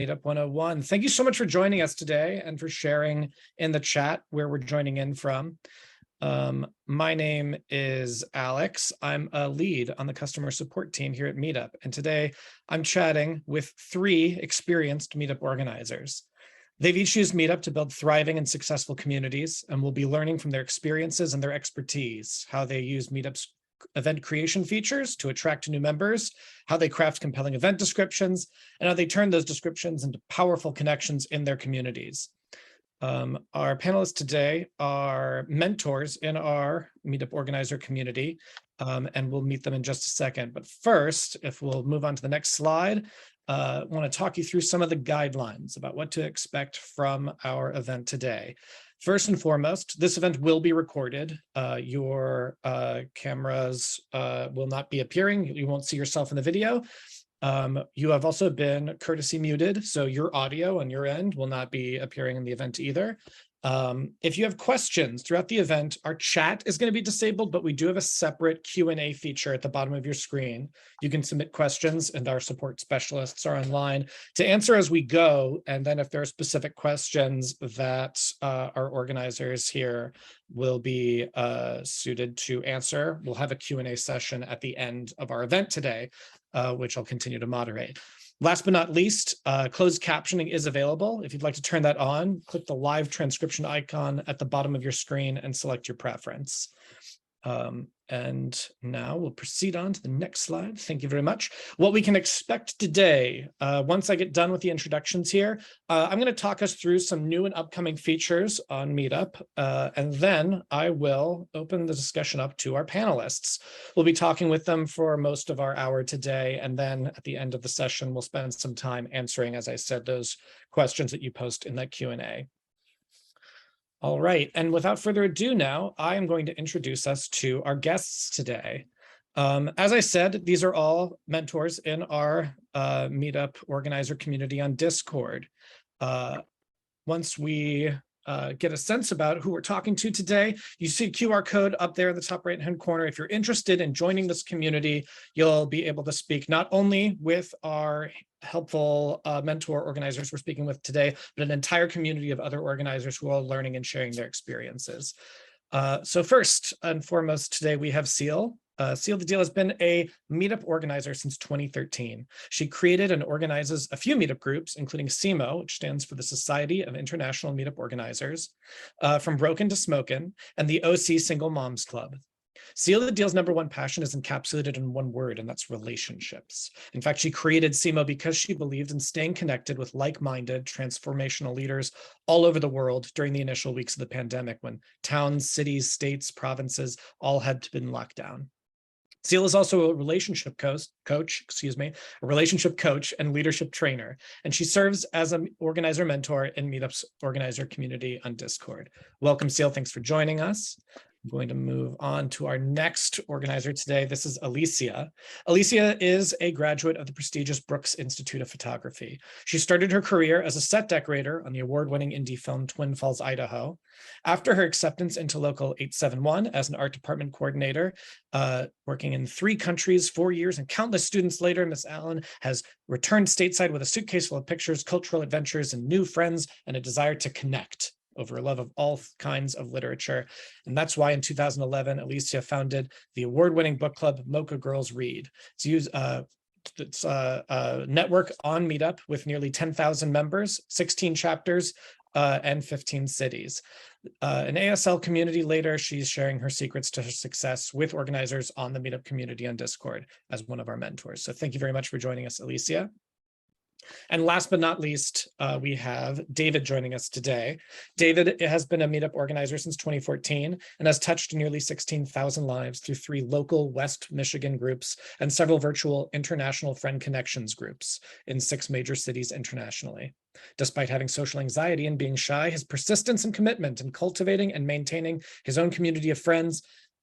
Meetup 101. Thank you so much for joining us today and for sharing in the chat where we're joining in from. My name is Alex. I'm a lead on the customer support team here at Meetup. And today I'm chatting with 3 experienced Meetup organizers. They've each used Meetup to build thriving and successful communities, and we'll be learning from their experiences and their expertise, how they use Meetup's event creation features to attract new members, how they craft compelling event descriptions, and how they turn those descriptions into powerful connections in their communities. Our panelists today are mentors in our Meetup organizer community, and we'll meet them in just a second. But first, if we'll move on to the next slide, I want to talk you through some of the guidelines about what to expect from our event today. First and foremost, this event will be recorded. Your cameras will not be appearing. You won't see yourself in the video. You have also been courtesy muted, so your audio on your end will not be appearing in the event either. If you have questions throughout the event, our chat is going to be disabled, but we do have a separate Q&A feature at the bottom of your screen. You can submit questions and our support specialists are online to answer as we go. And then if there are specific questions that our organizers here will be suited to answer, we'll have a Q&A session at the end of our event today, which I'll continue to moderate. Last but not least, closed captioning is available. If you'd like to turn that on, click the live transcription icon at the bottom of your screen and select your preference. And now we'll proceed on to the next slide. Thank you very much. What we can expect today, once I get done with the introductions here, I'm going to talk us through some new and upcoming features on Meetup, and then I will open the discussion up to our panelists. We'll be talking with them for most of our hour today, and then at the end of the session, we'll spend some time answering, as I said, those questions that you post in that Q&A. All right, and without further ado now, I am going to introduce us to our guests today. As I said, these are all mentors in our Meetup organizer community on Discord. Once we get a sense about who we're talking to today, you see a QR code up there in the top right-hand corner. If you're interested in joining this community, you'll be able to speak not only with our helpful mentor organizers we're speaking with today, but an entire community of other organizers who are learning and sharing their experiences. So first and foremost today, we have Seal. Seal the Deal has been a Meetup organizer since 2013. She created and organizes a few Meetup groups, including SEMO, which stands for the Society of International Meetup Organizers, From Broken to Smokin', and the OC Single Moms Club. Seal the Deal's #1 passion is encapsulated in one word, and that's relationships. In fact, she created SEMO because she believed in staying connected with like-minded transformational leaders all over the world during the initial weeks of the pandemic when towns, cities, states, provinces all had been locked down. Seal is also a relationship coach and leadership trainer, and she serves as an organizer mentor in Meetup's organizer community on Discord. Welcome, Seal. Thanks for joining us. I'm going to move on to our next organizer today. This is Alicia. Alicia is a graduate of the prestigious Brooks Institute of Photography. She started her career as a set decorator on the award-winning indie film Twin Falls, Idaho. After her acceptance into Local 871 as an art department coordinator, working in 3 countries, 4 years, and countless students later, Miss Allen has returned stateside with a suitcase full of pictures, cultural adventures, and new friends, and a desire to connect over a love of all kinds of literature. And that's why in 2011, Alicia founded the award-winning book club Mocha Girls Read. It's a network on Meetup with nearly 10,000 members, 16 chapters, and 15 cities. An ASL community later, she's sharing her secrets to her success with organizers on the Meetup community on Discord as one of our mentors. So thank you very much for joining us, Alicia. And last but not least, we have David joining us today. David has been a Meetup organizer since 2014 and has touched nearly 16,000 lives through 3 local West Michigan groups and several virtual international friend connections groups in 6 major cities internationally. Despite having social anxiety and being shy, his persistence and commitment in cultivating and maintaining his own community of friends,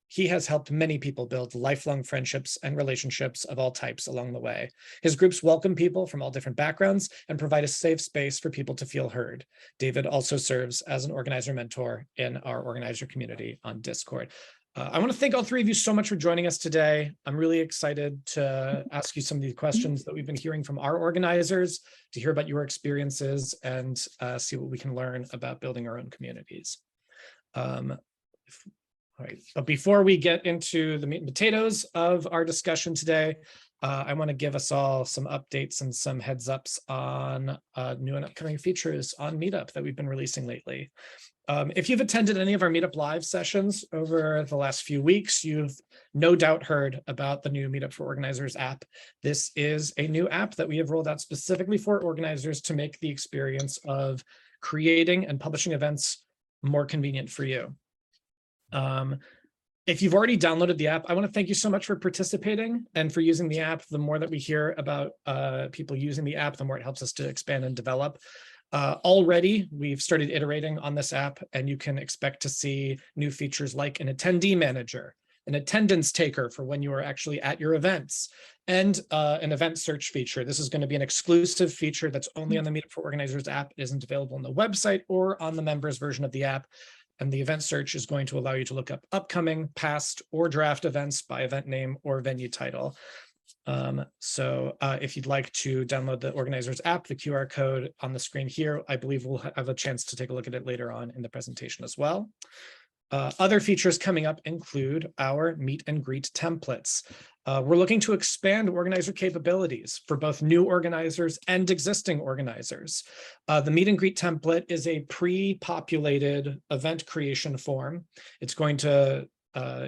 he has helped many people build lifelong friendships and relationships of all types along the way. His groups welcome people from all different backgrounds and provide a safe space for people to feel heard. David also serves as an organizer mentor in our organizer community on Discord. I want to thank all three of you so much for joining us today. I'm really excited to ask you some of these questions that we've been hearing from our organizers, to hear about your experiences and see what we can learn about building our own communities. All right, but before we get into the meat and potatoes of our discussion today, I want to give us all some updates and some heads ups on new and upcoming features on Meetup that we've been releasing lately. If you've attended any of our Meetup Live sessions over the last few weeks, you've no doubt heard about the new Meetup for Organizers app. This is a new app that we have rolled out specifically for organizers to make the experience of creating and publishing events more convenient for you. If you've already downloaded the app, I want to thank you so much for participating and for using the app. The more that we hear about people using the app, the more it helps us to expand and develop. Already, we've started iterating on this app, and you can expect to see new features like an attendee manager, an attendance taker for when you are actually at your events, and an event search feature. This is going to be an exclusive feature that's only on the Meetup for Organizers app. It isn't available on the website or on the members version of the app. And the event search is going to allow you to look up upcoming, past, or draft events by event name or venue title. If you'd like to download the Organizers app, the QR code on the screen here, I believe we'll have a chance to take a look at it later on in the presentation as well. Other features coming up include our meet and greet templates. We're looking to expand organizer capabilities for both new organizers and existing organizers. The meet and greet template is a pre-populated event creation form. It's going to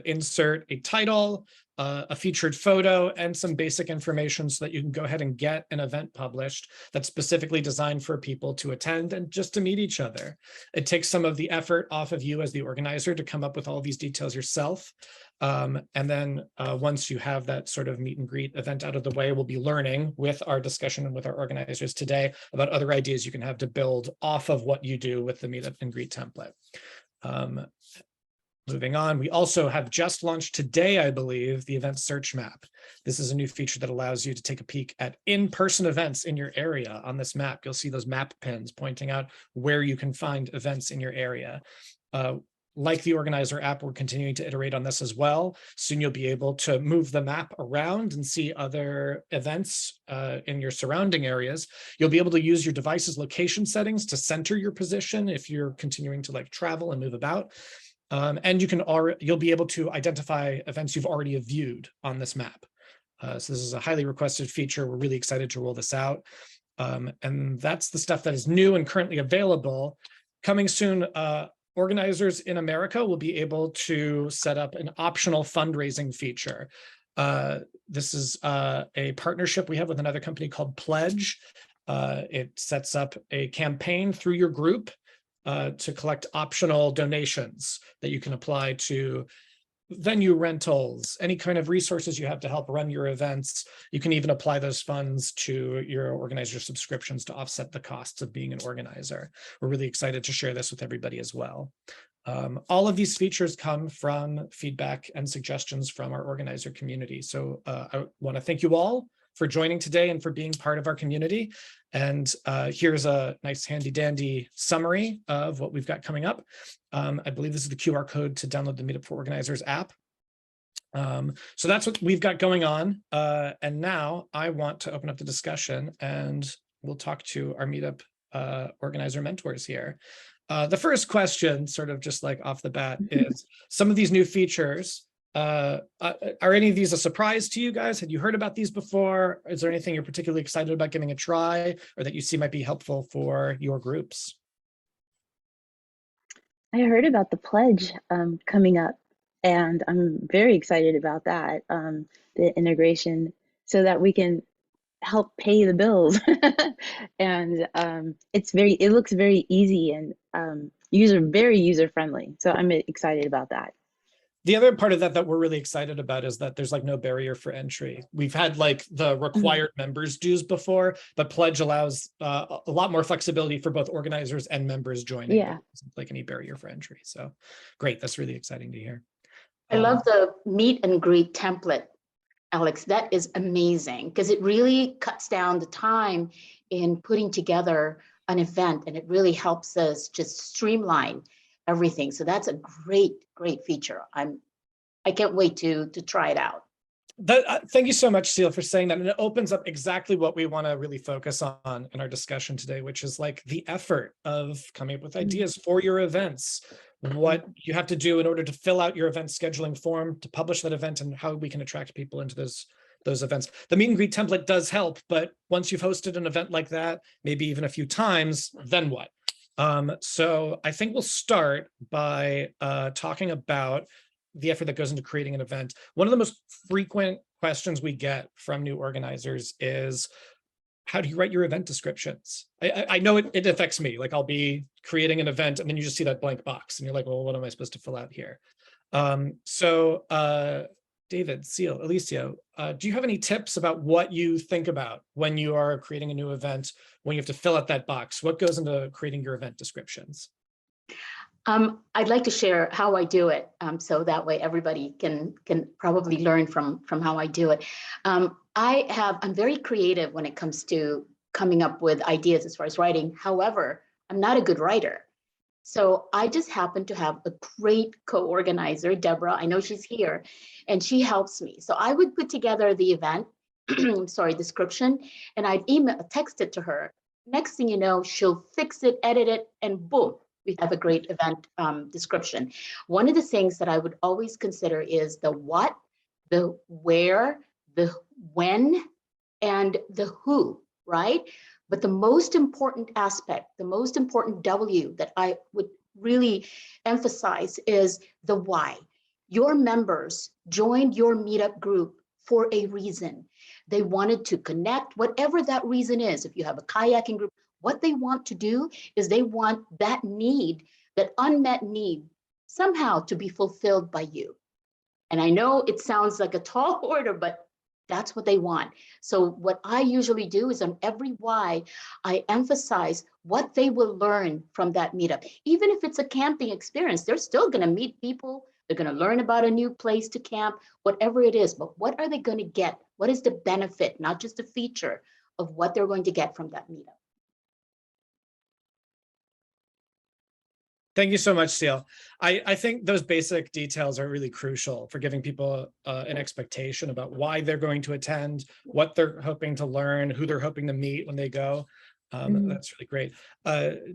insert a title, a featured photo, and some basic information so that you can go ahead and get an event published that's specifically designed for people to attend and just to meet each other. It takes some of the effort off of you as the organizer to come up with all these details yourself. And then once you have that sort of meet and greet event out of the way, we'll be learning with our discussion and with our organizers today about other ideas you can have to build off of what you do with the meet and greet template. Moving on, we also have just launched today, I believe, the event search map. This is a new feature that allows you to take a peek at in-person events in your area. On this map, you'll see those map pins pointing out where you can find events in your area. Like the Organizer app, we're continuing to iterate on this as well. Soon you'll be able to move the map around and see other events in your surrounding areas. You'll be able to use your device's location settings to center your position if you're continuing to travel and move about. And you'll be able to identify events you've already viewed on this map. So this is a highly requested feature. We're really excited to roll this out. And that's the stuff that is new and currently available. Coming soon, organizers in America will be able to set up an optional fundraising feature. This is a partnership we have with another company called Pledge. It sets up a campaign through your group to collect optional donations that you can apply to venue rentals, any kind of resources you have to help run your events. You can even apply those funds to your organizer subscriptions to offset the costs of being an organizer. We're really excited to share this with everybody as well. All of these features come from feedback and suggestions from our organizer community. So I want to thank you all for joining today and for being part of our community. And here's a nice handy dandy summary of what we've got coming up. I believe this is the QR code to download the Meetup for Organizers app. So that's what we've got going on. And now I want to open up the discussion and we'll talk to our Meetup organizer mentors here. The first question, sort of just off the bat, is some of these new features. Are any of these a surprise to you guys? Had you heard about these before? Is there anything you're particularly excited about giving a try or that you see might be helpful for your groups? I heard about the pledge coming up, and I'm very excited about that, the integration, so that we can help pay the bills. And it looks very easy and very user friendly. So I'm excited about that. The other part of that we're really excited about is that there's no barrier for entry. We've had the required members dues before, but Pledge allows a lot more flexibility for both organizers and members joining. Yeah. Like any barrier for entry. So great. That's really exciting to hear. I love the meet and greet template, Alex. That is amazing because it really cuts down the time in putting together an event, and it really helps us just streamline everything. So that's a great feature. I'm I can't wait to try it out. Thank you so much, Seal, for saying that. And it opens up exactly what we want to really focus on in our discussion today, which is like the effort of coming up with ideas for your events, what you have to do in order to fill out your event scheduling form, to publish that event, and how we can attract people into those events. The meet and greet template does help, but once you've hosted an event like that, maybe even a few times, then what? So I think we'll start by talking about the effort that goes into creating an event. One of the most frequent questions we get from new organizers is, how do you write your event descriptions? I know it affects me. Like, I'll be creating an event and then you just see that blank box and you're like, well, what am I supposed to fill out here? David, Seal, Alicia, do you have any tips about what you think about when you are creating a new event, when you have to fill out that box? What goes into creating your event descriptions? I'd like to share how I do it, so that way everybody can probably learn from how I do it. I'm very creative when it comes to coming up with ideas as far as writing. However, I'm not a good writer. So I just happen to have a great co-organizer, Deborah. I know she's here, and she helps me. So I would put together the event, description, and I'd text it to her. Next thing you know, she'll fix it, edit it, and boom, we have a great event description. One of the things that I would always consider is the what, the where, the when, and the who, right? But the most important aspect, the most important W that I would really emphasize is the why. Your members joined your meetup group for a reason. They wanted to connect, whatever that reason is. If you have a kayaking group, what they want to do is they want that need, that unmet need, somehow to be fulfilled by you. And I know it sounds like a tall order, but that's what they want. So what I usually do is on every why, I emphasize what they will learn from that meetup. Even if it's a camping experience, they're still going to meet people. They're going to learn about a new place to camp, whatever it is. But what are they going to get? What is the benefit, not just a feature of what they're going to get from that meetup? Thank you so much, Seal. I think those basic details are really crucial for giving people an expectation about why they're going to attend, what they're hoping to learn, who they're hoping to meet when they go. That's really great.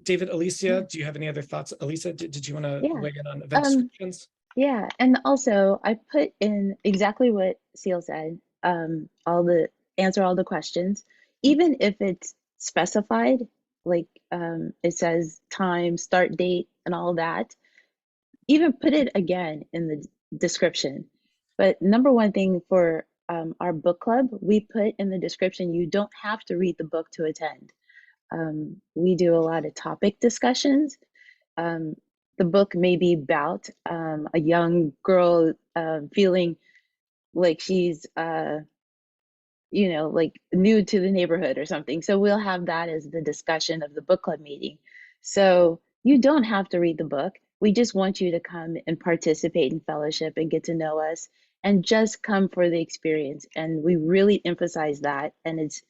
David, Alicia, do you have any other thoughts? Alicia, did you want to weigh in on event descriptions? Yeah, and also I put in exactly what Seal said, answer all the questions, even if it's specified, like it says time, start date, and all that. Even put it again in the description. But number one thing for our book club, we put in the description, you don't have to read the book to attend. We do a lot of topic discussions. The book may be about a young girl feeling like she's, like new to the neighborhood or something. So we'll have that as the discussion of the book club meeting. So you don't have to read the book. We just want you to come and participate in fellowship and get to know us and just come for the experience. And we really emphasize that. And it's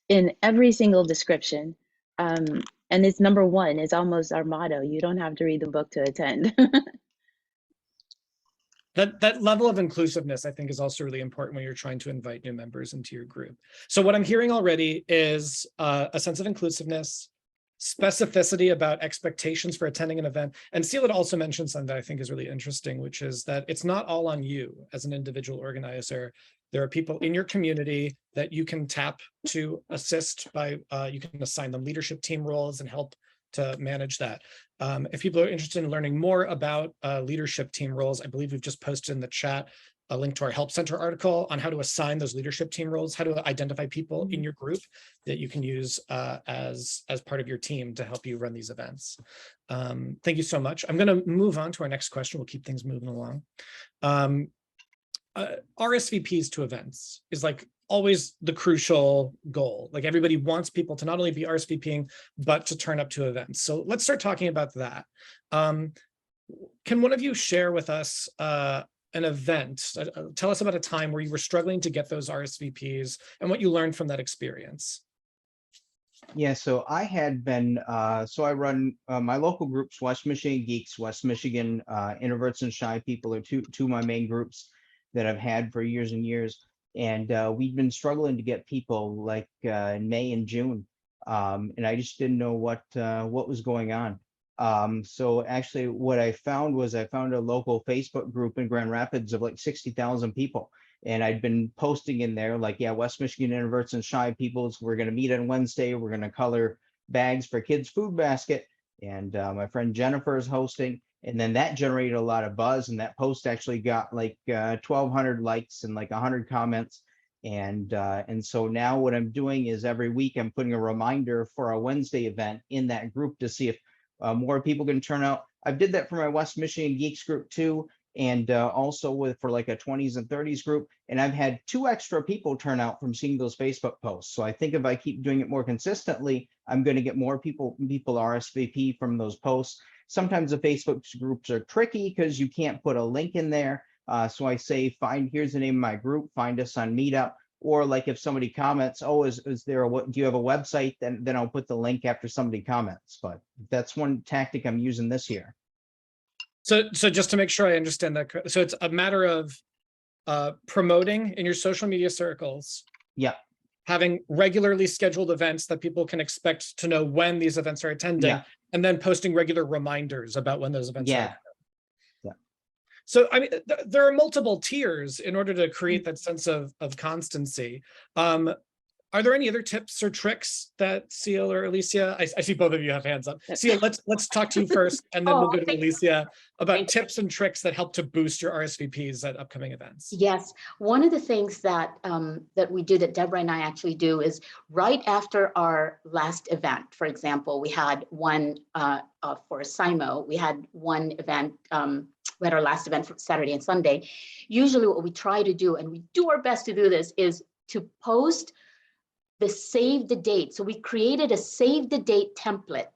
in every single description. And it's number one, it's almost our motto. You don't have to read the book to attend. That level of inclusiveness, I think, is also really important when you're trying to invite new members into your group. So what I'm hearing already is a sense of inclusiveness, specificity about expectations for attending an event. And Seal had also mentioned something that I think is really interesting, which is that it's not all on you as an individual organizer. There are people in your community that you can tap to assist by, you can assign them leadership team roles and help to manage that. If people are interested in learning more about leadership team roles, I believe we've just posted in the chat a link to our Help Center article on how to assign those leadership team roles, how to identify people in your group that you can use as part of your team to help you run these events. Thank you so much. I'm going to move on to our next question. We'll keep things moving along. RSVPs to events is like always the crucial goal. Like everybody wants people to not only be RSVPing, but to turn up to events. So let's start talking about that. Can one of you share with us an event? Tell us about a time where you were struggling to get those RSVPs and what you learned from that experience. Yeah, so I had been, so I run my local groups, West Michigan Geeks, West Michigan Introverts and Shy People are two of my main groups that I've had for years and years. And we've been struggling to get people like in May and June. And I just didn't know what was going on. So actually what I found was I found a local Facebook group in Grand Rapids of like 60,000 people. And I'd been posting in there like, yeah, West Michigan Introverts and Shy Peoples, we're going to meet on Wednesday. We're going to color bags for kids' food basket. And my friend Jennifer is hosting. And then that generated a lot of buzz. And that post actually got like 1,200 likes and like 100 comments. And so now what I'm doing is every week I'm putting a reminder for a Wednesday event in that group to see if more people can turn out. I did that for my West Michigan Geeks group too, and also for like a 20s and 30s group. And I've had 2 extra people turn out from seeing those Facebook posts. So I think if I keep doing it more consistently, I'm going to get more people RSVP from those posts. Sometimes the Facebook groups are tricky because you can't put a link in there. So I say, here's the name of my group, find us on Meetup. Or like if somebody comments, oh, is there do you have a website? Then I'll put the link after somebody comments. But that's one tactic I'm using this year. So just to make sure I understand that, so it's a matter of promoting in your social media circles. Yeah. Having regularly scheduled events that people can expect to know when these events are attending, Yeah. and then posting regular reminders about when those events are. Yeah. So I mean, there are multiple tiers in order to create that sense of constancy. Are there any other tips or tricks that Seal or Alicia? I see both of you have hands up. Seal, let's talk to you first, and then we'll go to Alicia about tips and tricks that help to boost your RSVPs at upcoming events. Yes, one of the things that that we do, that Deborah and I actually do, is right after our last event. For example, we had one for SIMO. We had one event. We had our last event for Saturday and Sunday. Usually, what we try to do, and we do our best to do this, is to post the save the date. So we created a save the date template.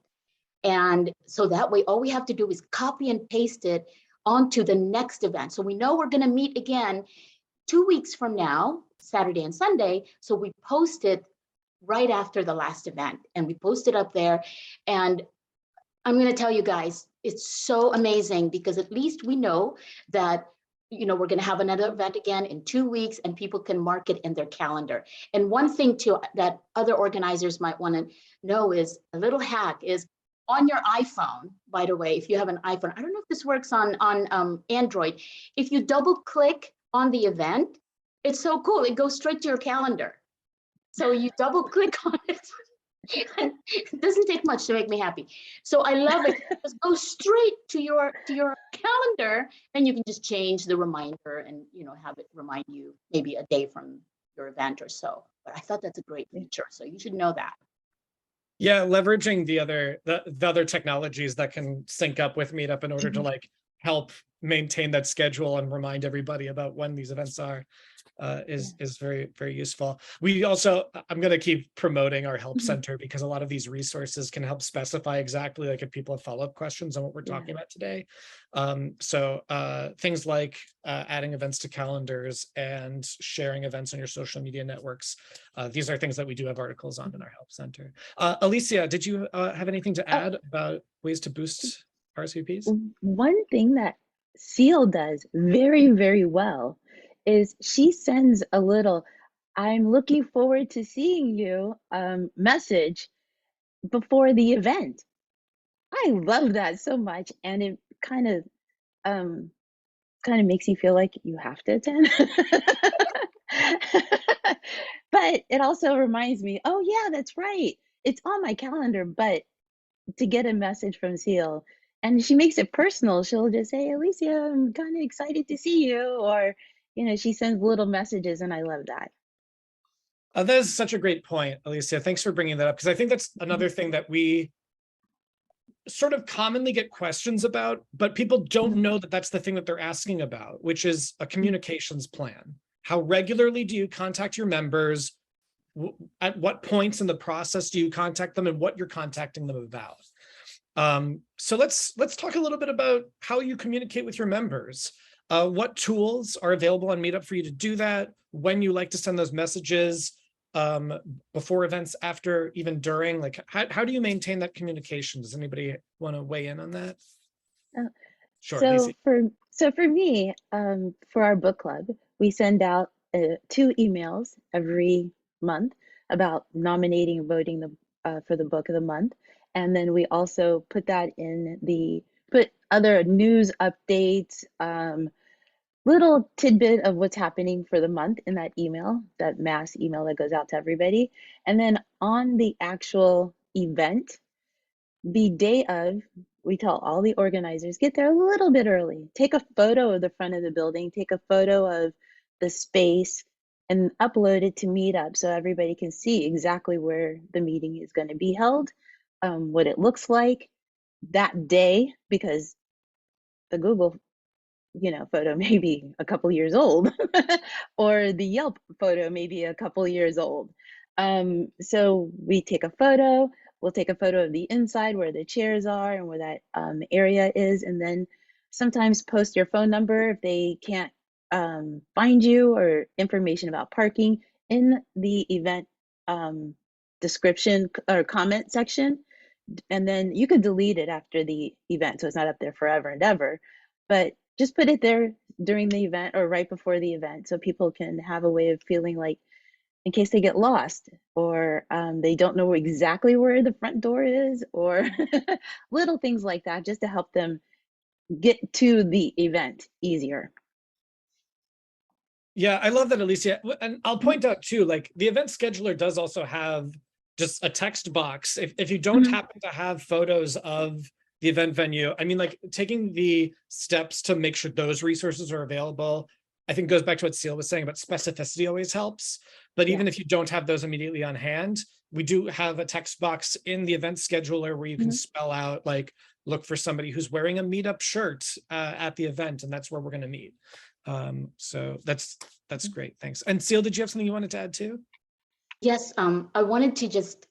And so that way, all we have to do is copy and paste it onto the next event. So we know we're going to meet again 2 weeks from now, Saturday and Sunday. So we post it right after the last event, and we post it up there. And I'm going to tell you guys, it's so amazing, because at least we know that, you know, we're going to have another event again in 2 weeks, and people can mark it in their calendar. And one thing too that other organizers might want to know is a little hack is on your iPhone. By the way, if you have an iPhone, I don't know if this works on Android. If you double click on the event, it's so cool. It goes straight to your calendar. So you double click on it. It doesn't take much to make me happy. So I love it. Just go straight to your calendar, and you can just change the reminder and, you know, have it remind you maybe a day from your event or so. But I thought that's a great feature, so you should know that. Yeah, leveraging the other technologies that can sync up with Meetup in order to like help maintain that schedule and remind everybody about when these events are is very, very useful. We also, I'm going to keep promoting our help center, because a lot of these resources can help specify exactly, like, if people have follow-up questions on what we're talking about today. So things like adding events to calendars and sharing events on your social media networks. These are things that we do have articles on in our help center. Alicia, did you have anything to add about ways to boost RSVPs? One thing that Seal does very, very well is she sends a little, I'm looking forward to seeing you message before the event. I love that so much, and it kind of makes you feel like you have to attend. But it also reminds me, oh yeah, that's right, it's on my calendar. But to get a message from Seal, and she makes it personal, she'll just say, Alicia, I'm kind of excited to see you, or, you know, she sends little messages, and I love that. That is such a great point, Alicia. Thanks for bringing that up, because I think that's another thing that we sort of commonly get questions about, but people don't know that that's the thing that they're asking about, which is a communications plan. How regularly do you contact your members? At what points in the process do you contact them, and what you're contacting them about? So let's talk a little bit about how you communicate with your members. What tools are available on Meetup for you to do that? When you like to send those messages? before events, after, even during? Like, how do you maintain that communication? Does anybody want to weigh in on that? Uh, Sure, So Lisa. for me, for our book club, we send out 2 emails every month about nominating and voting for the book of the month, and then we also put that in put other news updates, little tidbit of what's happening for the month in that email, that mass email that goes out to everybody, and then on the actual event, the day of, we tell all the organizers, get there a little bit early. Take a photo of the front of the building, take a photo of the space, and upload it to Meetup so everybody can see exactly where the meeting is going to be held, what it looks like that day, because the Google photo may be a couple years old, or the Yelp photo may be a couple years old. So we take a photo, we'll take a photo of the inside where the chairs are and where that area is, and then sometimes post your phone number if they can't find you, or information about parking in the event description or comment section. And then you could delete it after the event, so it's not up there forever and ever, but just put it there during the event or right before the event, so people can have a way of feeling like, in case they get lost, or they don't know exactly where the front door is, or little things like that, just to help them get to the event easier. Yeah, I love that, Alicia. And I'll point out too, like, the event scheduler does also have just a text box. If you don't happen to have photos of the event venue, I mean, like, taking the steps to make sure those resources are available, I think goes back to what Seal was saying about specificity always helps. But even if you don't have those immediately on hand, we do have a text box in the event scheduler where you can spell out, like, look for somebody who's wearing a Meetup shirt at the event, and that's where we're going to meet. So that's great. Thanks. And Seal, did you have something you wanted to add too? Yes, I wanted to just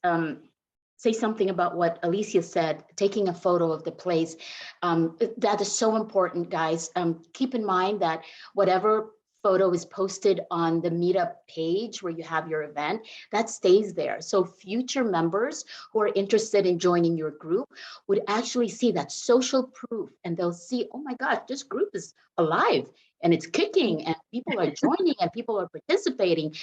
say something about what Alicia said, taking a photo of the place. That is so important, guys. Keep in mind that whatever photo is posted on the Meetup page where you have your event, that stays there. So future members who are interested in joining your group would actually see that social proof, and they'll see, oh my gosh, this group is alive and it's kicking and people are joining and people are participating.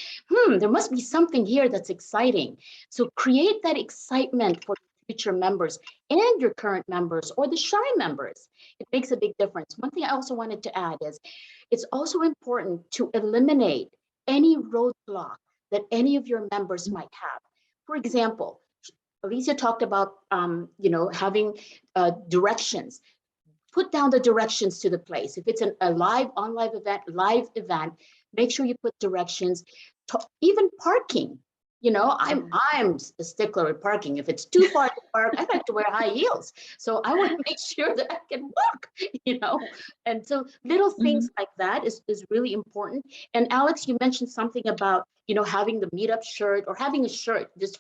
There must be something here that's exciting. So create that excitement for future members and your current members or the shy members. It makes a big difference. One thing I also wanted to add is it's also important to eliminate any roadblock that any of your members might have. For example, Alicia talked about having directions. Put down the directions to the place. If it's a live event, make sure you put directions. Even parking. I'm a stickler with parking. If it's too far to park, I like to wear high heels. So I want to make sure that I can walk, And so little things like that is really important. And Alex, you mentioned something about, having the Meetup shirt or having a shirt, just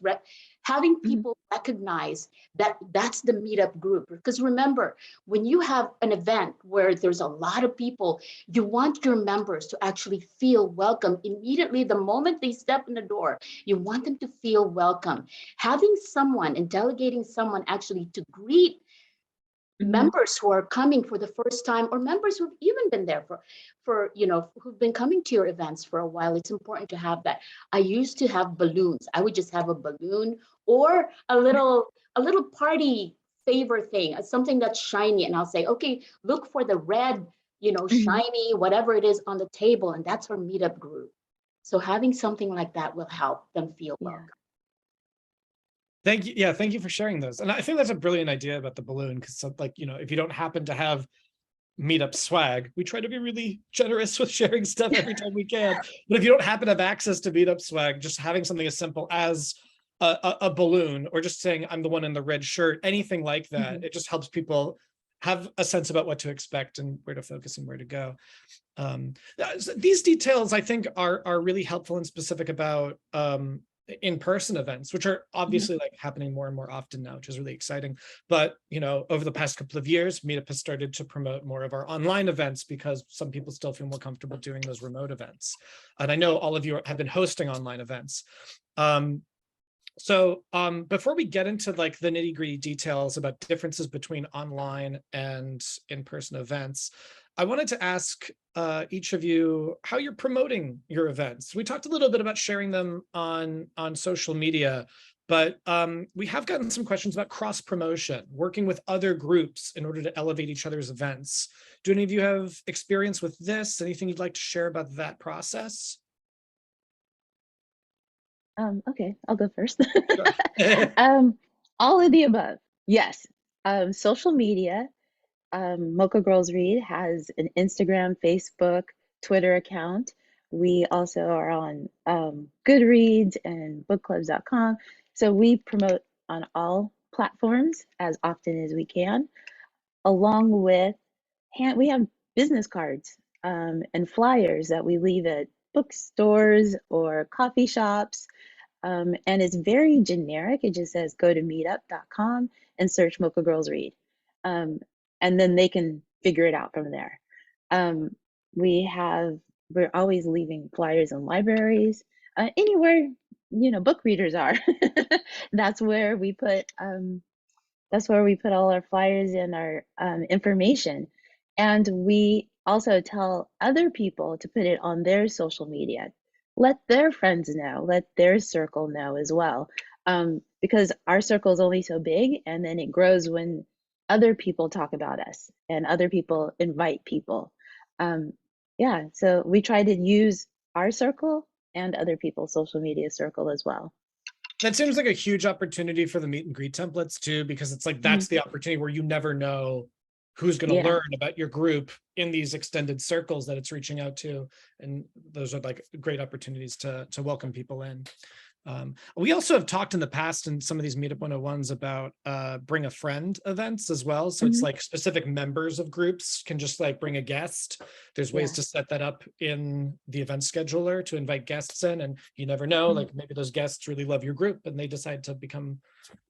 having people recognize that that's the Meetup group. Because remember, when you have an event where there's a lot of people, you want your members to actually feel welcome immediately the moment they step in the door. You want them to feel welcome. Having someone and delegating someone actually to greet members who are coming for the first time, or members who've even been there who've been coming to your events for a while, it's important to have that. I used to have balloons. I would just have a balloon or a little party favor thing, something that's shiny, and I'll say, okay, look for the red, shiny, whatever it is on the table, and that's our Meetup group. So having something like that will help them feel welcome. Thank you. Yeah, thank you for sharing those. And I think that's a brilliant idea about the balloon, because, like, if you don't happen to have Meetup swag, we try to be really generous with sharing stuff every time we can. But if you don't happen to have access to Meetup swag, just having something as simple as a balloon, or just saying I'm the one in the red shirt, anything like that, it just helps people have a sense about what to expect and where to focus and where to go. These details, I think, are really helpful and specific about in-person events, which are obviously like happening more and more often now, which is really exciting. But over the past couple of years, Meetup has started to promote more of our online events, because some people still feel more comfortable doing those remote events. And I know all of you have been hosting online events. Before we get into like the nitty-gritty details about differences between online and in-person events, I wanted to ask each of you how you're promoting your events. We talked a little bit about sharing them on social media, but we have gotten some questions about cross-promotion, working with other groups in order to elevate each other's events. Do any of you have experience with this? Anything you'd like to share about that process? Okay, I'll go first. Sure. All of the above. Yes. Social media. Mocha Girls Read has an Instagram, Facebook, Twitter account. We also are on Goodreads and bookclubs.com. So we promote on all platforms as often as we can, along with we have business cards and flyers that we leave at bookstores or coffee shops. And it's very generic. It just says go to meetup.com and search Mocha Girls Read. And then they can figure it out from there. We're always leaving flyers in libraries, anywhere, book readers are. That's where we put all our flyers and our information. And we also tell other people to put it on their social media. Let their friends know, let their circle know as well. Because our circle is only so big, and then it grows when other people talk about us and other people invite people. Yeah, so we try to use our circle and other people's social media circle as well. That seems like a huge opportunity for the meet and greet templates too, because it's like that's the opportunity where you never know who's going to learn about your group in these extended circles that it's reaching out to. And those are like great opportunities to welcome people in. We also have talked in the past in some of these Meetup 101s about bring a friend events as well. So it's like specific members of groups can just like bring a guest. There's ways to set that up in the event scheduler to invite guests in, and you never know, like maybe those guests really love your group and they decide to become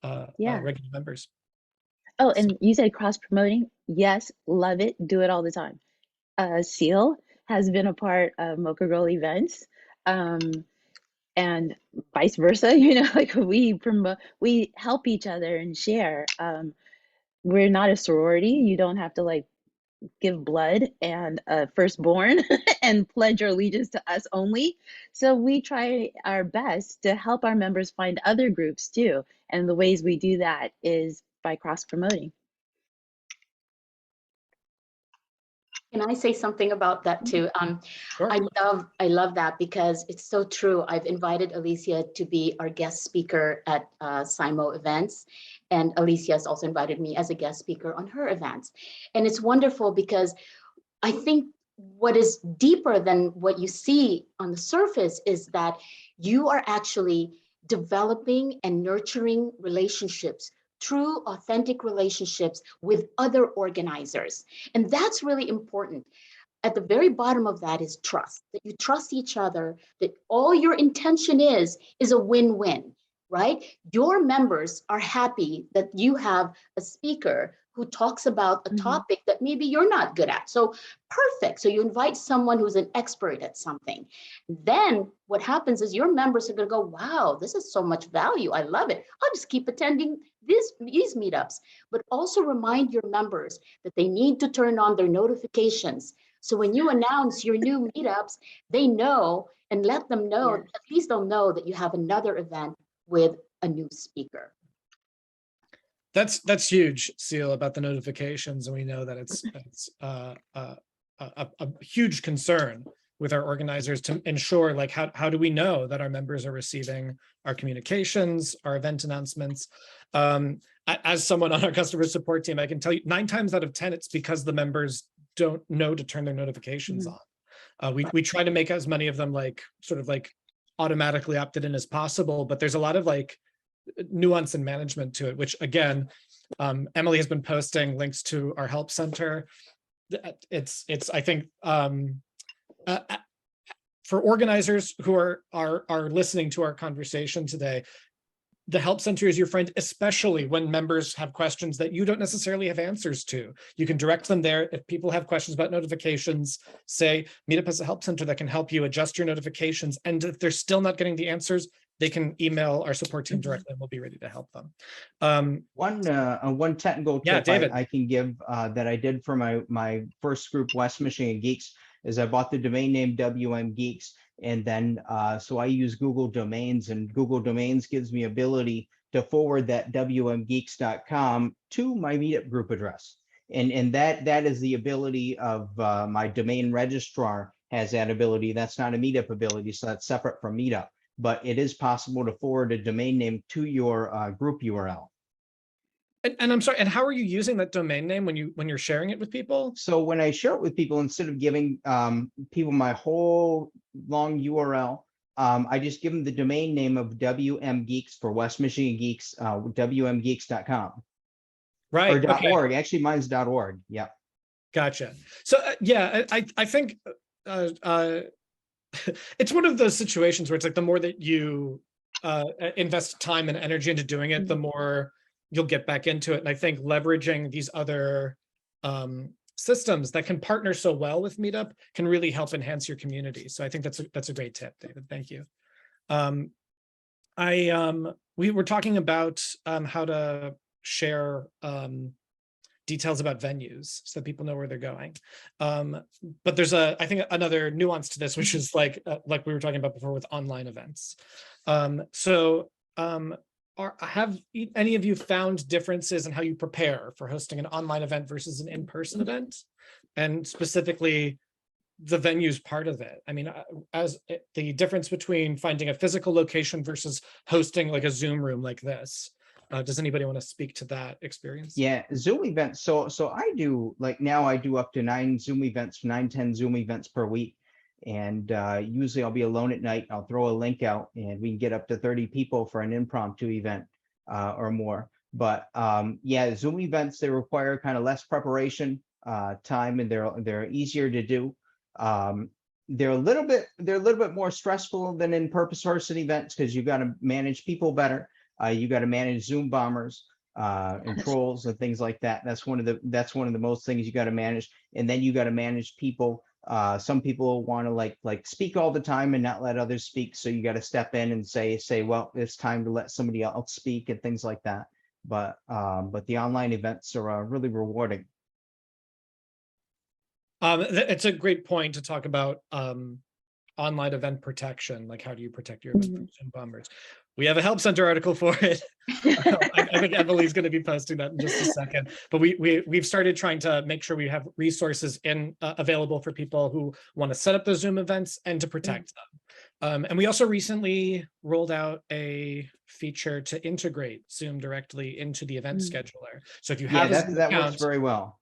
regular members. Oh, and you said cross-promoting. Yes, love it. Do it all the time. Seal has been a part of Mocha Girl events. And vice versa, like we help each other and share. We're not a sorority. You don't have to like give blood and a firstborn and pledge your allegiance to us only. So we try our best to help our members find other groups too. And the ways we do that is by cross-promoting. Can I say something about that too? Sure. I love that because it's so true. I've invited Alicia to be our guest speaker at SIMO events, and Alicia has also invited me as a guest speaker on her events. And it's wonderful because I think what is deeper than what you see on the surface is that you are actually developing and nurturing relationships, true, authentic relationships with other organizers. And that's really important. At the very bottom of that is trust, that you trust each other, that all your intention is a win-win, right? Your members are happy that you have a speaker who talks about a topic that maybe you're not good at. So perfect. So you invite someone who's an expert at something. Then what happens is your members are going to go, wow, this is so much value. I love it. I'll just keep attending these meetups. But also remind your members that they need to turn on their notifications. So when you announce your new meetups, they know, and let them know, at least they'll know that you have another event with a new speaker. That's huge, Seal, about the notifications, and we know that it's a huge concern with our organizers to ensure, like, how do we know that our members are receiving our communications, our event announcements? As someone on our customer support team, I can tell you 9 times out of 10, it's because the members don't know to turn their notifications on. We try to make as many of them like sort of like automatically opted in as possible, but there's a lot of like nuance and management to it, which again, Emily has been posting links to our help center. It's I think for organizers who are listening to our conversation today, the help center is your friend, especially when members have questions that you don't necessarily have answers to. You can direct them there. If people have questions about notifications, say Meetup has a help center that can help you adjust your notifications. And if they're still not getting the answers, they can email our support team directly and we'll be ready to help them. One technical Yeah, tip David. I can give that I did for my first group, West Michigan Geeks, is I bought the domain name WM Geeks, and then so I use Google Domains, and Google Domains gives me ability to forward that wmgeeks.com to my Meetup group address, and that is the ability of my domain registrar has that ability. That's not a Meetup ability, so that's separate from Meetup. But it is possible to forward a domain name to your group URL. And I'm sorry, and how are you using that domain name when you're sharing it with people? So when I share it with people, instead of giving people my whole long URL, I just give them the domain name of WM Geeks for West Michigan Geeks, wmgeeks.com. Right. Or okay. .org. Actually, mine's .org. Yeah. Gotcha. So yeah, I think it's one of those situations where it's like the more that you invest time and energy into doing it, the more you'll get back into it. And I think leveraging these other systems that can partner so well with Meetup can really help enhance your community. So I think that's a great tip, David. Thank you. We were talking about how to share details about venues so that people know where they're going. But there's I think another nuance to this, which is like we were talking about before with online events. Have any of you found differences in how you prepare for hosting an online event versus an in-person event? And specifically, the venues part of it. I mean, the difference between finding a physical location versus hosting like a Zoom room like this. Does anybody want to speak to that experience? Yeah, Zoom events. So I do, like now I do up to 9 Zoom events, 10 Zoom events per week. And usually I'll be alone at night. I'll throw a link out and we can get up to 30 people for an impromptu event or more. But yeah, Zoom events, they require kind of less preparation time, and they're easier to do. They're a little bit more stressful than in-person events because you got to manage people better. You got to manage Zoom bombers and trolls and things like that. That's one of the most things you got to manage. And then you got to manage people. Some people want to like speak all the time and not let others speak. So you got to step in and say, well, it's time to let somebody else speak and things like that. But the online events are really rewarding. It's a great point to talk about online event protection. Like, how do you protect your event from Zoom bombers? We have a help center article for it. I think Emily's going to be posting that in just a second. But we've started trying to make sure we have resources available for people who want to set up those Zoom events and to protect them. And we also recently rolled out a feature to integrate Zoom directly into the event scheduler. So if you have that works very well.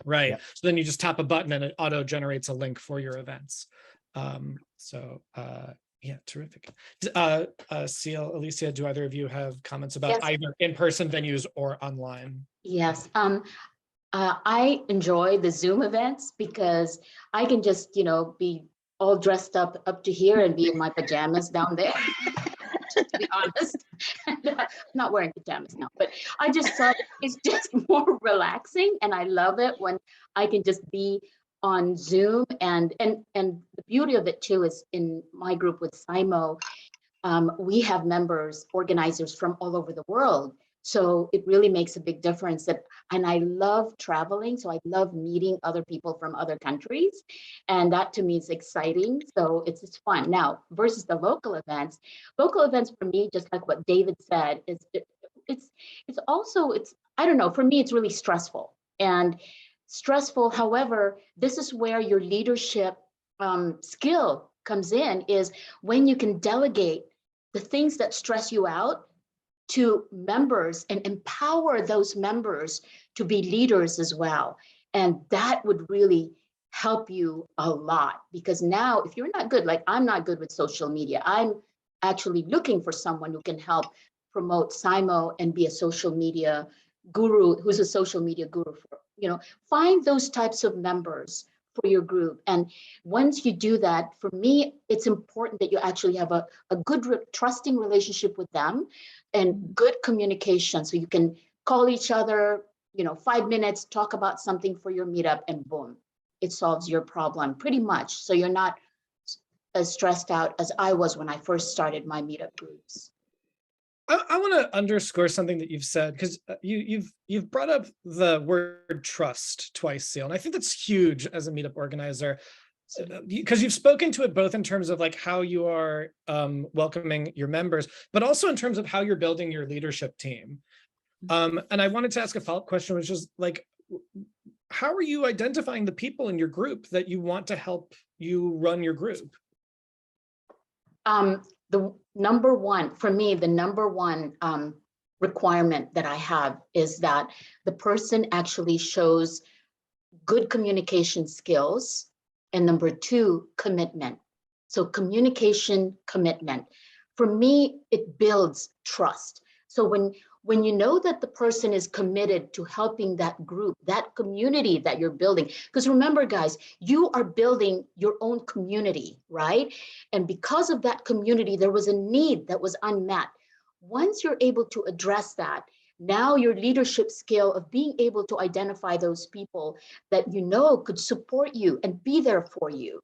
Right. Yep. So then you just tap a button and it auto generates a link for your events. Yeah, terrific. Seal, Alicia, do either of you have comments about either in-person venues or online? Yes. I enjoy the Zoom events because I can just, be all dressed up to here and be in my pajamas down there. To be honest, I'm not wearing pajamas now, but I just thought it's just more relaxing, and I love it when I can just be on Zoom. And the beauty of it too is in my group with SIMO, we have members, organizers from all over the world. So it really makes a big difference and I love traveling. So I love meeting other people from other countries. And that to me is exciting. So it's fun. Now, versus the local events for me, just like what David said, it's I don't know, for me, it's really stressful and stressful. However, this is where your leadership skill comes in, is when you can delegate the things that stress you out to members and empower those members to be leaders as well. And that would really help you a lot, because now if you're not good, like I'm not good with social media, I'm actually looking for someone who can help promote SIMO and be a social media guru, who's a social media guru for, find those types of members for your group. And once you do that, for me, it's important that you actually have a good trusting relationship with them and good communication. So you can call each other, 5 minutes, talk about something for your meetup, and boom, it solves your problem pretty much. So you're not as stressed out as I was when I first started my meetup groups. I want to underscore something that you've said, because you've brought up the word trust twice, Seal, and I think that's huge as a meetup organizer, because you've spoken to it both in terms of like how you are welcoming your members, but also in terms of how you're building your leadership team. And I wanted to ask a follow-up question, which is like, how are you identifying the people in your group that you want to help you run your group? The number one, for me, the number one requirement that I have is that the person actually shows good communication skills. And number two, commitment. So communication, commitment. For me, it builds trust. So when you know that the person is committed to helping that group, that community that you're building, because remember, guys, you are building your own community, right? And because of that community, there was a need that was unmet. Once you're able to address that, now your leadership skill of being able to identify those people that you know could support you and be there for you,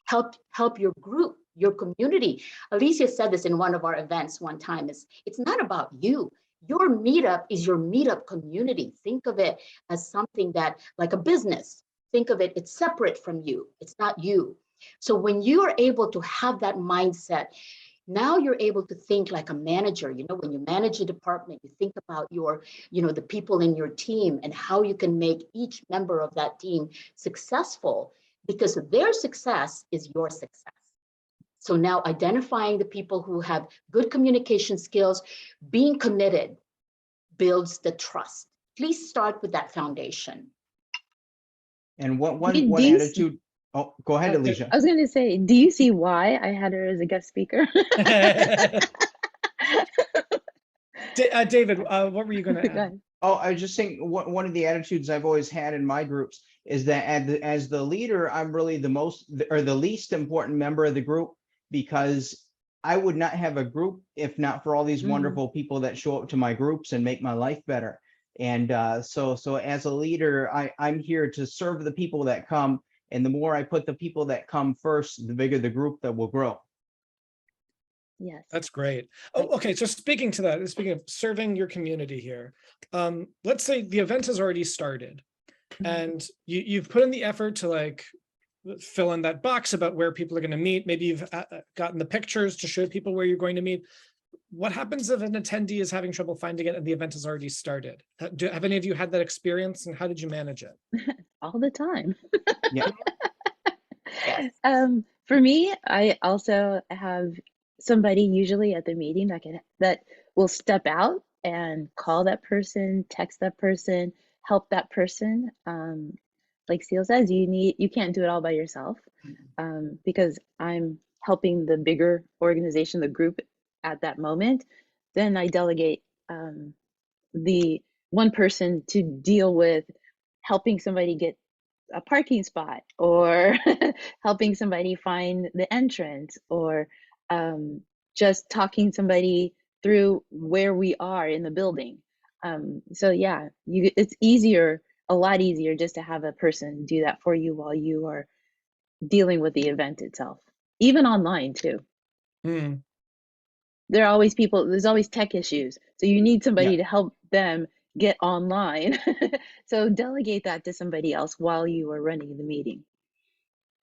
help your group, your community. Alicia said this in one of our events one time, it's not about you. Your meetup is your meetup community. Think of it as something that, like a business, think of it, it's separate from you. It's not you. So when you are able to have that mindset, now you're able to think like a manager. You know, when you manage a department, you think about your, the people in your team and how you can make each member of that team successful, because their success is your success. So now identifying the people who have good communication skills, being committed builds the trust. Please start with that foundation. And one Do you attitude. Oh, go ahead, Alicia. I was going to say, do you see why I had her as a guest speaker? David, what were you going to add? Oh, I was just saying, one of the attitudes I've always had in my groups is that as the leader, I'm really the least important member of the group, because I would not have a group if not for all these wonderful people that show up to my groups and make my life better. And so as a leader, I'm here to serve the people that come. And the more I put the people that come first, the bigger the group that will grow. Yes. That's great. Oh, okay. So speaking of serving your community here, let's say the event has already started and you've put in the effort to like fill in that box about where people are going to meet. Maybe you've gotten the pictures to show people where you're going to meet. What happens if an attendee is having trouble finding it and the event has already started? Have any of you had that experience, and how did you manage it? All the time. Yeah. Yes. For me, I also have somebody usually at the meeting that will step out and call that person, text that person, help that person. Like Seal says, you can't do it all by yourself, because I'm helping the bigger organization, the group at that moment. Then I delegate the one person to deal with helping somebody get a parking spot, or helping somebody find the entrance, or just talking somebody through where we are in the building. So yeah, it's a lot easier just to have a person do that for you while you are dealing with the event itself, even online too. There are always there's always tech issues, so you need somebody to help them get online. So delegate that to somebody else while you are running the meeting.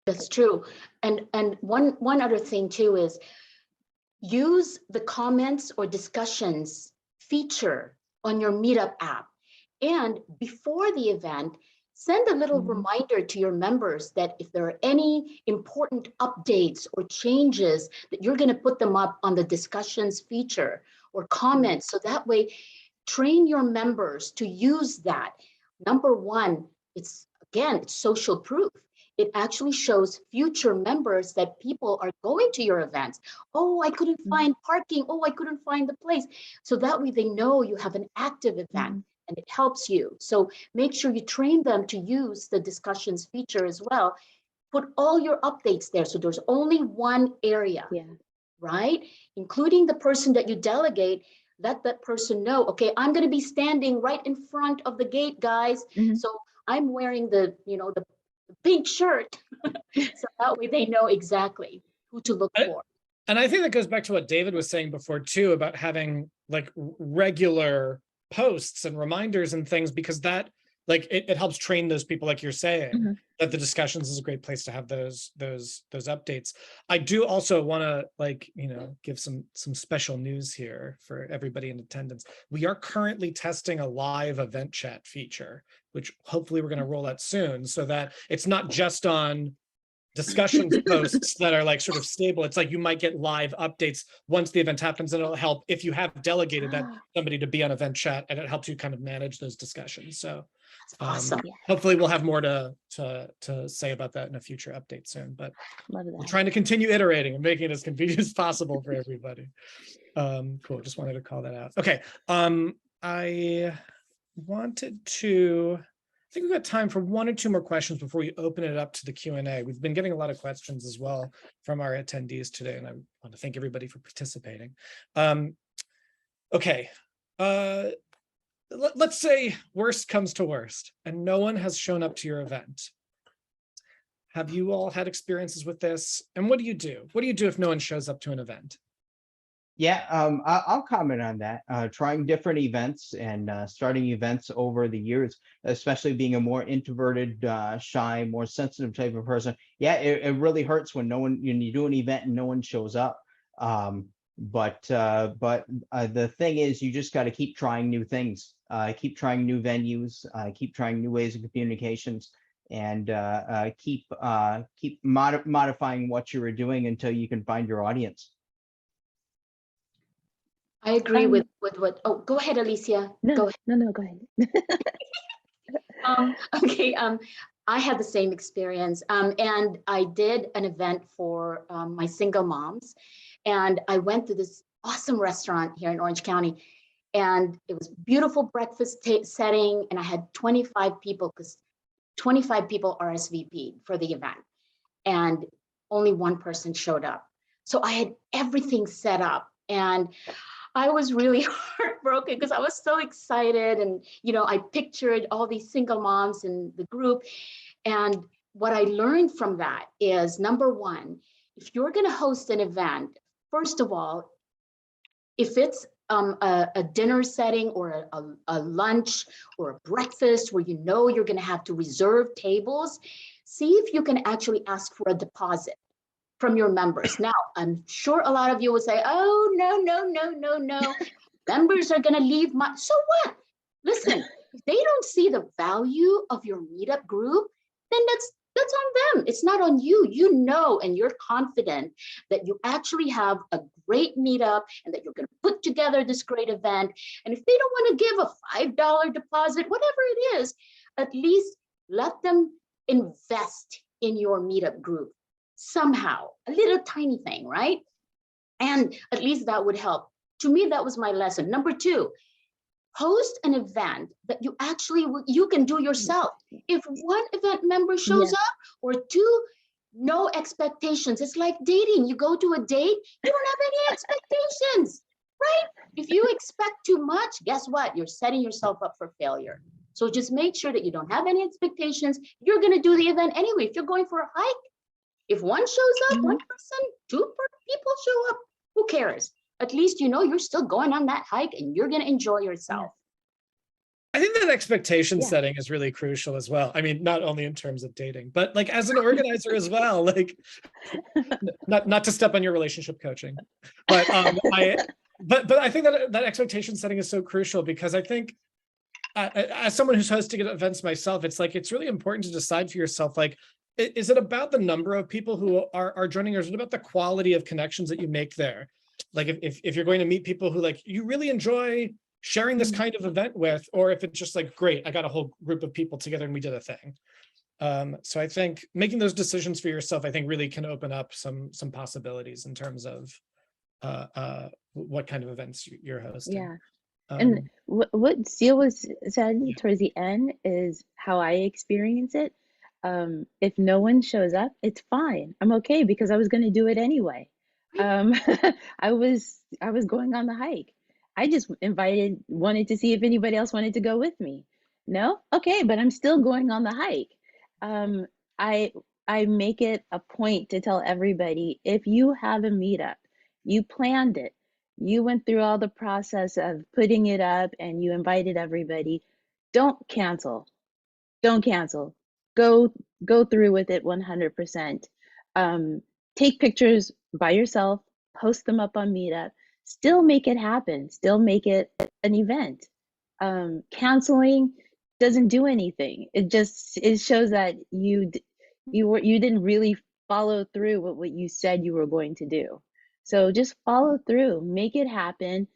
That's true. And one other thing too is use the comments or discussions feature on your Meetup app. And before the event, send a little reminder to your members that if there are any important updates or changes, that you're going to put them up on the discussions feature or comments. So that way, train your members to use that. Number one, it's social proof. It actually shows future members that people are going to your events. Oh, I couldn't find parking. Oh, I couldn't find the place. So that way they know you have an active event and it helps you. So make sure you train them to use the discussions feature as well. Put all your updates there. So there's only one area, right? Including the person that you delegate. Let that person know, okay, I'm going to be standing right in front of the gate, guys. So I'm wearing the pink shirt. So that way they know exactly. who to look for. And I think that goes back to what David was saying before too, about having like regular posts and reminders and things, because that like it helps train those people, like you're saying, that the discussions is a great place to have those updates. I do also want to, like, you know, give some special news here for everybody in attendance. We are currently testing a live event chat feature, which hopefully we're going to roll out soon, so that it's not just on discussions posts that are like sort of stable. It's like you might get live updates once the event happens, and it'll help if you have delegated that somebody to be on event chat, and it helps you kind of manage those discussions. So awesome. Hopefully we'll have more to say about that in a future update soon, but we're trying to continue iterating and making it as convenient as possible for everybody. Cool, just wanted to call that out. Okay, I wanted to, I think we've got time for one or two more questions before we open it up to the Q&A. We've been getting a lot of questions as well from our attendees today, and I want to thank everybody for participating. Okay, let's say worst comes to worst and no one has shown up to your event. Have you all had experiences with this? And what do you do? What do you do if no one shows up to an event? Yeah, I'll comment on that. Trying different events and starting events over the years, especially being a more introverted, shy, more sensitive type of person. Yeah, it really hurts when you do an event and no one shows up. But the thing is, you just got to keep trying new things, keep trying new venues, keep trying new ways of communications, and keep modifying what you were doing until you can find your audience. I agree with what, oh, go ahead, Alicia. No, go ahead. No, go ahead. Okay, I had the same experience, and I did an event for my single moms, and I went to this awesome restaurant here in Orange County, and it was beautiful breakfast setting, and I had 25 people, because 25 people RSVP'd for the event, and only one person showed up. So I had everything set up, and I was really heartbroken because I was so excited, and you know, I pictured all these single moms in the group. And what I learned from that is, number one, if you're going to host an event, first of all, if it's a dinner setting or a lunch or a breakfast where you know you're going to have to reserve tables, see if you can actually ask for a deposit from your members. Now, I'm sure a lot of you will say, oh, no. Members are gonna leave so what? Listen, if they don't see the value of your meetup group, then that's on them. It's not on you. You know, and you're confident that you actually have a great meetup and that you're gonna put together this great event. And if they don't wanna give a $5 deposit, whatever it is, at least let them invest in your meetup group. Somehow, a little tiny thing, right? And at least that would help. To me, that was my lesson. Number two, host an event that you can do yourself. If one event member shows up, or two, no expectations. It's like dating. You go to a date, you don't have any expectations, right? If you expect too much, guess what? You're setting yourself up for failure. So just make sure that you don't have any expectations. You're going to do the event anyway. If you're going for a hike, if one shows up, one person, two people show up, who cares? At least you know you're still going on that hike and you're going to enjoy yourself. I think that expectation setting is really crucial as well. I mean, not only in terms of dating, but like as an organizer as well, like not to step on your relationship coaching, but but I think that expectation setting is so crucial, because I think as someone who's hosting events myself, it's like, it's really important to decide for yourself, like, is it about the number of people who are joining, or is it about the quality of connections that you make there? Like if you're going to meet people who like you really enjoy sharing this kind of event with, or if it's just like, great, I got a whole group of people together and we did a thing. So I think making those decisions for yourself, I think really can open up some possibilities in terms of what kind of events you're hosting. Yeah. And what Seal was said towards the end is how I experience it. If no one shows up, it's fine. I'm okay, because I was going to do it anyway. I was going on the hike. I just wanted to see if anybody else wanted to go with me. No? Okay, but I'm still going on the hike. I I make it a point to tell everybody, if you have a meetup, you planned it, you went through all the process of putting it up and you invited everybody, don't cancel. Don't cancel. Go through with it 100%. Take pictures by yourself, post them up on Meetup, still make it happen, still make it an event. Canceling doesn't do anything. It shows that you didn't really follow through with what you said you were going to do. So just follow through, make it happen.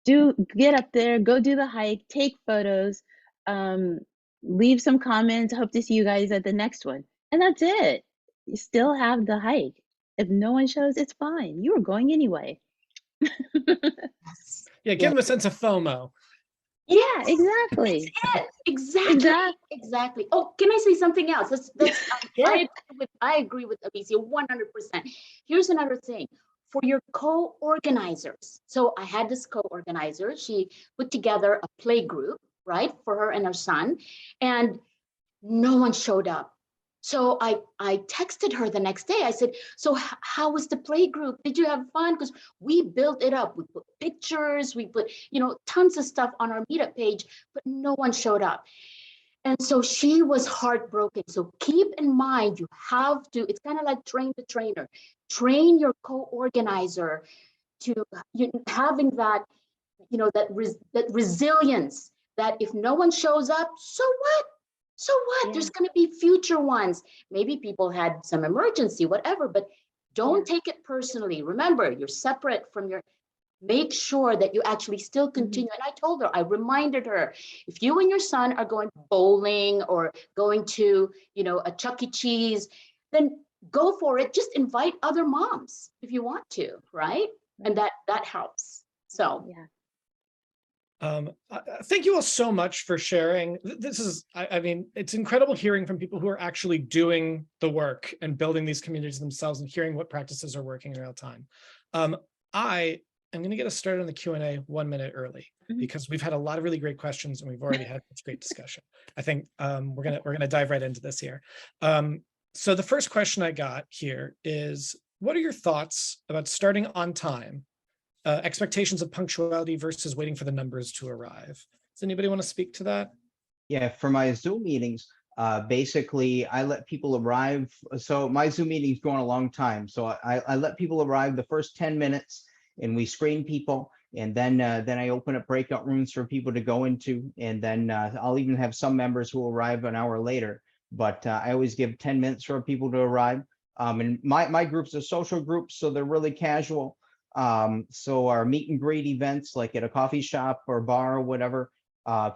Get up there, go do the hike, take photos, leave some comments. Hope to see you guys at the next one. And that's it. You still have the hike. If no one shows, it's fine. You were going anyway. Yeah, give them a sense of FOMO. Yeah, exactly. That's it. Exactly. Oh, can I say something else? Yeah. I agree with Alicia 100%. Here's another thing. For your co-organizers. So I had this co-organizer. She put together a play group, right, for her and her son, and no one showed up. So I texted her the next day. I said, so how was the play group? Did you have fun? Because we built it up. We put pictures, we put, tons of stuff on our Meetup page, but no one showed up. And so she was heartbroken. So keep in mind, you have to, it's kind of like train the trainer. Train your co-organizer to having that, that resilience, that if no one shows up, so what? So what? Yeah. There's going to be future ones. Maybe people had some emergency, whatever, but don't take it personally. Remember, you're separate from make sure that you actually still continue. And I told her, I reminded her, if you and your son are going bowling or going to, a Chuck E. Cheese, then go for it. Just invite other moms if you want to, right? And that helps. So yeah. Thank you all so much for sharing. This is, I mean, it's incredible hearing from people who are actually doing the work and building these communities themselves and hearing what practices are working in real time. I am going to get us started on the Q&A 1 minute early because we've had a lot of really great questions and we've already had this great discussion. I think we're gonna dive right into this here. So the first question I got here is, what are your thoughts about starting on time? Expectations of punctuality versus waiting for the numbers to arrive. Does anybody want to speak to that? Yeah, for my Zoom meetings, basically I let people arrive. So my Zoom meetings go on a long time. So I let people arrive the first 10 minutes and we screen people. And then I open up breakout rooms for people to go into. And then I'll even have some members who will arrive an hour later. But I always give 10 minutes for people to arrive. And my groups are social groups, so they're really casual. So our meet and greet events, like at a coffee shop or bar or whatever,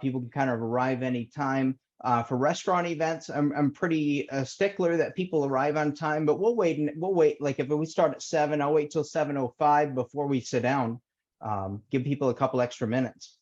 people can kind of arrive anytime. For restaurant events, I'm pretty stickler that people arrive on time, but we'll wait. Like if we start at 7, I'll wait till 7:05 before we sit down. Give people a couple extra minutes.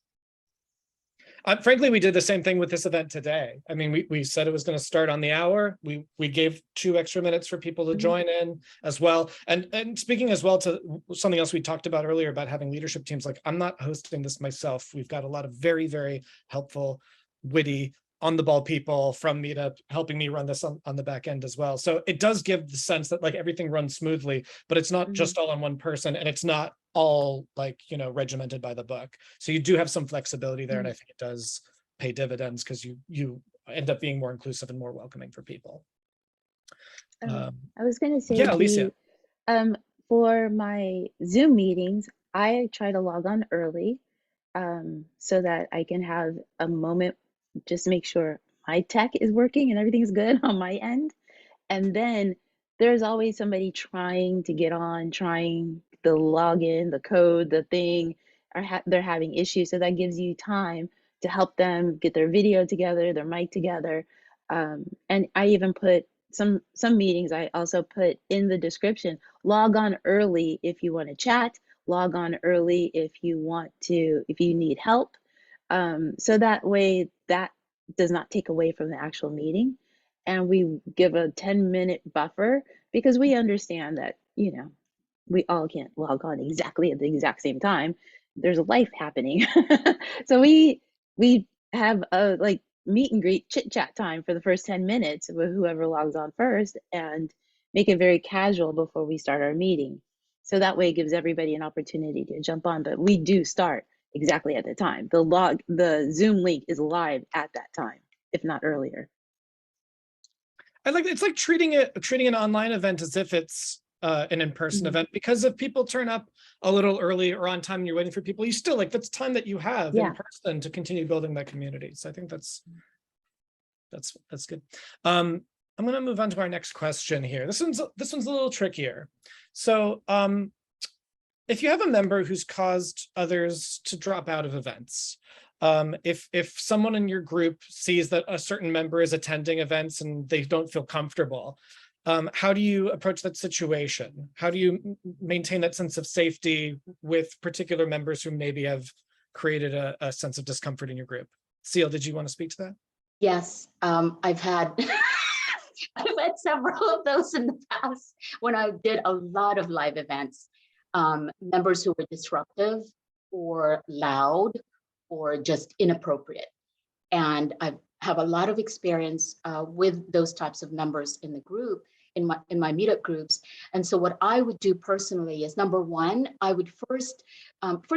Frankly, we did the same thing with this event today. I mean, we said it was going to start on the hour. We gave 2 extra minutes for people to join in as well. And speaking as well to something else we talked about earlier about having leadership teams, like I'm not hosting this myself. We've got a lot of very, very helpful, witty, on the ball people from Meetup helping me run this on the back end as well. So it does give the sense that like everything runs smoothly, but it's not just all on one person and it's not all like, regimented by the book. So you do have some flexibility there. And I think it does pay dividends because you end up being more inclusive and more welcoming for people. I was going to say, yeah, Alicia. For my Zoom meetings, I try to log on early so that I can have a moment, just make sure my tech is working and everything's good on my end. And then there's always somebody trying to get on, trying the login, the code, the thing, they're having issues. So that gives you time to help them get their video together, their mic together. And I even put some meetings, I also put in the description, log on early if you want to chat, log on early if you need help. So that way that does not take away from the actual meeting. And we give a 10-minute buffer because we understand that, we all can't log on exactly at the exact same time. There's a life happening. So we have meet and greet chit chat time for the first 10 minutes with whoever logs on first, and make it very casual before we start our meeting. So that way it gives everybody an opportunity to jump on, but we do start exactly at the time. The Zoom link is live at that time, if not earlier. It's like treating an online event as if it's an in-person event, because if people turn up a little early or on time and you're waiting for people, you still like, that's time that you have in person to continue building that community. So I think that's good. I'm going to move on to our next question here. This one's a little trickier. So if you have a member who's caused others to drop out of events, if someone in your group sees that a certain member is attending events and they don't feel comfortable, how do you approach that situation? How do you maintain that sense of safety with particular members who maybe have created a sense of discomfort in your group? Seal, did you want to speak to that? Yes, I've had I've had several of those in the past when I did a lot of live events. Members who were disruptive or loud or just inappropriate. And I have a lot of experience with those types of members in the group, in my meetup groups. And so what I would do personally is, number one, I would first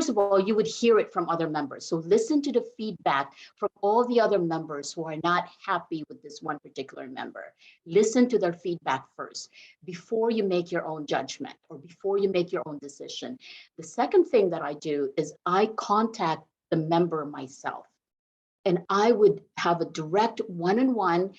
of all, you would hear it from other members. So listen to the feedback from all the other members who are not happy with this one particular member. Listen to their feedback first before you make your own judgment or before you make your own decision. The second thing that I do is I contact the member myself. And I would have a direct one-on-one,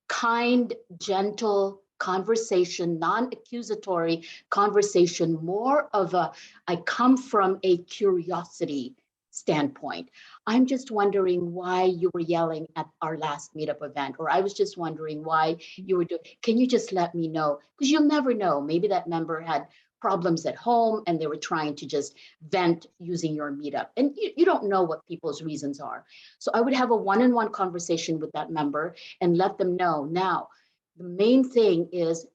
kind, gentle conversation, non-accusatory conversation, more of a, I come from a curiosity standpoint. I'm just wondering why you were yelling at our last meetup event, or I was just wondering why you were doing, can you just let me know? Because you'll never know, maybe that member had problems at home and they were trying to just vent using your meetup. And you don't know what people's reasons are. So I would have a one-on-one conversation with that member and let them know. Now, the main thing is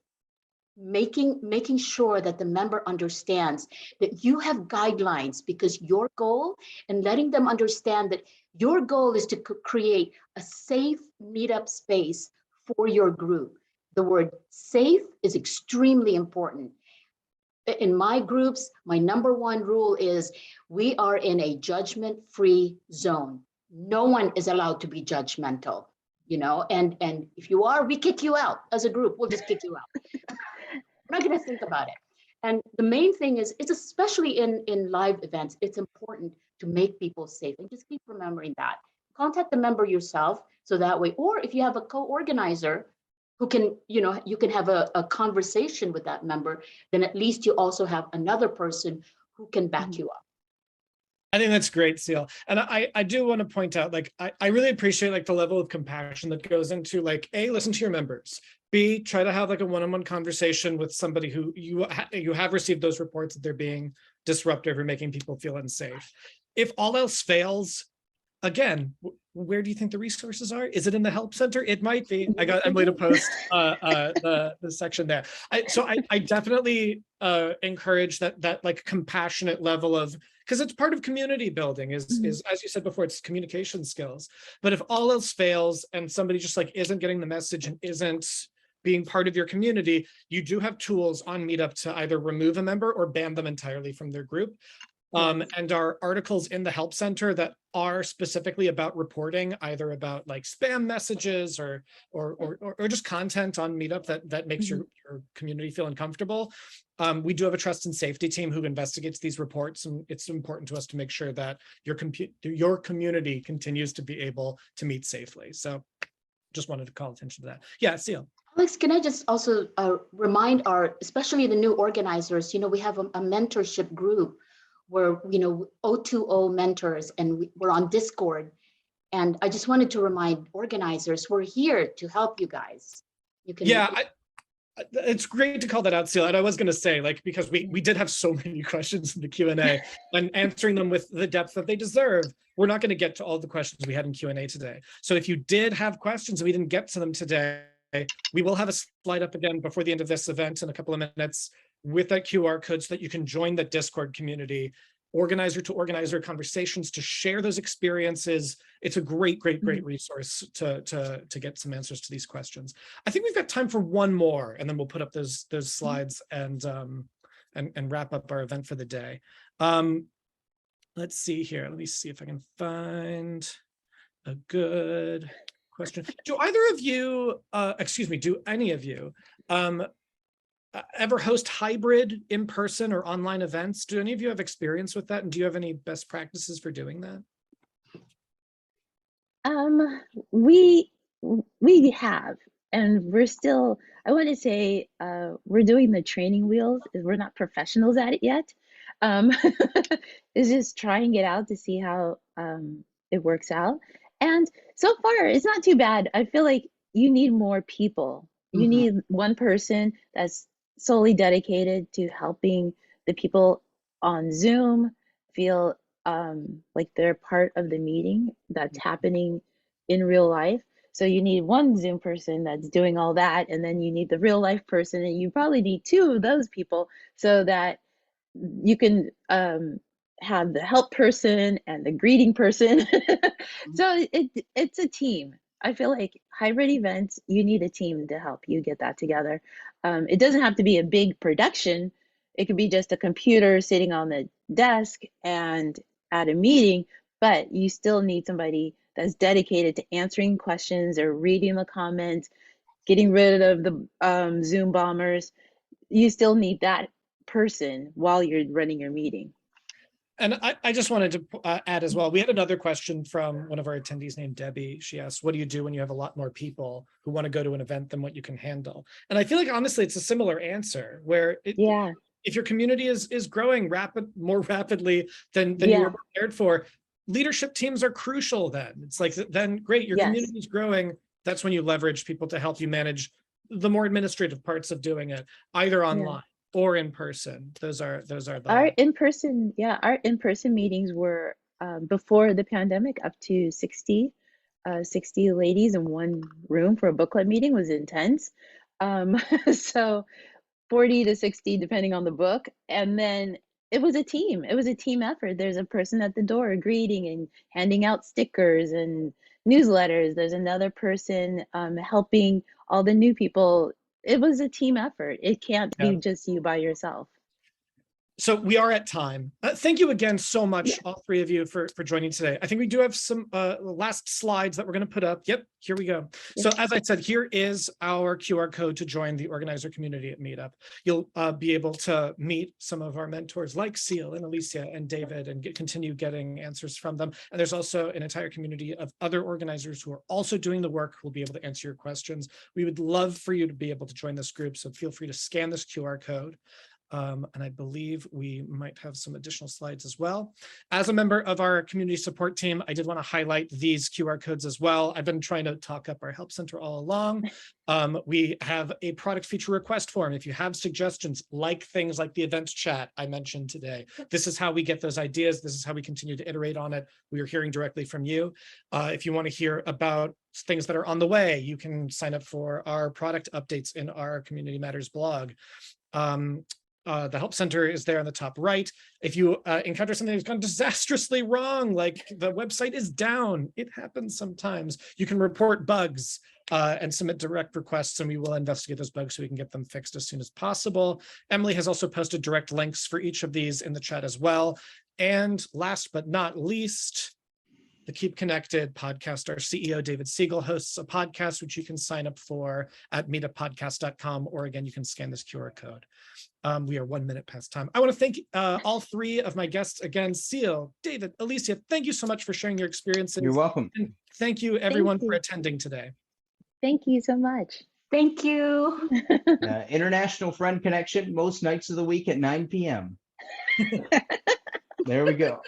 making sure that the member understands that you have guidelines, because your goal, and letting them understand that your goal is to create a safe meetup space for your group. The word safe is extremely important. In my groups, my number one rule is we are in a judgment-free zone. No one is allowed to be judgmental, you know, and if you are, we kick you out as a group. We'll just kick you out. We're not going to think about it. And the main thing is, it's especially in live events, it's important to make people safe, and just keep remembering that. Contact the member yourself, so that way, or if you have a co-organizer who can, you know, you can have a conversation with that member, then at least you also have another person who can back you up. I think that's great, Seal. And I do want to point out, like, I really appreciate like the level of compassion that goes into like, A, listen to your members. B, try to have like a one-on-one conversation with somebody who you have received those reports that they're being disruptive or making people feel unsafe. If all else fails, again, where do you think the resources are? Is it in the help center? It might be. I got Emily to post the section there. I definitely encourage that like compassionate level of, because it's part of community building is as you said before, it's communication skills. But if all else fails and somebody just like isn't getting the message and isn't being part of your community, you do have tools on Meetup to either remove a member or ban them entirely from their group. And our articles in the help center that are specifically about reporting, either about like spam messages or just content on Meetup that makes your community feel uncomfortable. We do have a trust and safety team who investigates these reports, and it's important to us to make sure that your community continues to be able to meet safely. So just wanted to call attention to that. Yeah, Seal. Alex, can I just also remind especially the new organizers, you know, we have a mentorship group where, you know, 020 mentors, and we're on Discord. And I just wanted to remind organizers, we're here to help you guys. You can. Yeah, it's great to call that out, Seal. And I was going to say, like, because we did have so many questions in the Q&A and answering them with the depth that they deserve, we're not going to get to all the questions we had in Q&A today. So if you did have questions and we didn't get to them today, we will have a slide up again before the end of this event in a couple of minutes with that QR code so that you can join the Discord community organizer to organizer conversations to share those experiences. It's a great resource to get some answers to these questions. I think we've got time for one more, and then we'll put up those slides and wrap up our event for the day. Let's see here. Let me see if I can find a good question. Do either of you, do any of you ever host hybrid in-person or online events? Do any of you have experience with that? And do you have any best practices for doing that? We have, and we're still, I want to say, we're doing the training wheels. We're not professionals at it yet. It's just trying it out to see how it works out. And so far, it's not too bad. I feel like you need more people. You need one person that's solely dedicated to helping the people on Zoom feel like they're part of the meeting that's happening in real life. So you need one Zoom person that's doing all that, and then you need the real life person, and you probably need two of those people so that you can have the help person and the greeting person. So it's a team. I feel like hybrid events, you need a team to help you get that together. It doesn't have to be a big production. It could be just a computer sitting on the desk and at a meeting, but you still need somebody that's dedicated to answering questions or reading the comments, getting rid of the Zoom bombers. You still need that person while you're running your meeting. And I just wanted to add as well, we had another question from one of our attendees named Debbie. She asked, what do you do when you have a lot more people who want to go to an event than what you can handle? And I feel like, honestly, it's a similar answer where if your community is growing more rapidly than you were prepared for, leadership teams are crucial then. It's like, then great, your community is growing. That's when you leverage people to help you manage the more administrative parts of doing it, either online or in person. Those are our in-person meetings were before the pandemic up to 60 ladies in one room for a book club meeting was intense. So 40 to 60 depending on the book, and then it was a team effort. There's a person at the door greeting and handing out stickers and newsletters. There's another person helping all the new people. It was a team effort. It can't be just you by yourself. So we are at time. Thank you again so much, all three of you, for joining today. I think we do have some last slides that we're going to put up. Yep, here we go. So as I said, here is our QR code to join the organizer community at Meetup. You'll be able to meet some of our mentors like Seal and Alicia and David and continue getting answers from them. And there's also an entire community of other organizers who are also doing the work who will be able to answer your questions. We would love for you to be able to join this group, so feel free to scan this QR code. And I believe we might have some additional slides as well. As a member of our community support team, I did want to highlight these QR codes as well. I've been trying to talk up our help center all along. We have a product feature request form. If you have suggestions, like things like the events chat I mentioned today, this is how we get those ideas. This is how we continue to iterate on it. We are hearing directly from you. If you want to hear about things that are on the way, you can sign up for our product updates in our Community Matters blog. The help center is there on the top right. If you encounter something that's gone disastrously wrong, like the website is down, it happens sometimes, you can report bugs and submit direct requests, and we will investigate those bugs so we can get them fixed as soon as possible. Emily has also posted direct links for each of these in the chat as well. And last but not least, the Keep Connected podcast. Our CEO, David Siegel, hosts a podcast which you can sign up for at meetuppodcast.com, or again, you can scan this QR code. We are 1 minute past time. I want to thank all three of my guests again, Seal, David, Alicia. Thank you so much for sharing your experiences. You're welcome. And thank you everyone for attending today. Thank you so much. Thank you. International Friend Connection, most nights of the week at 9 p.m. There we go.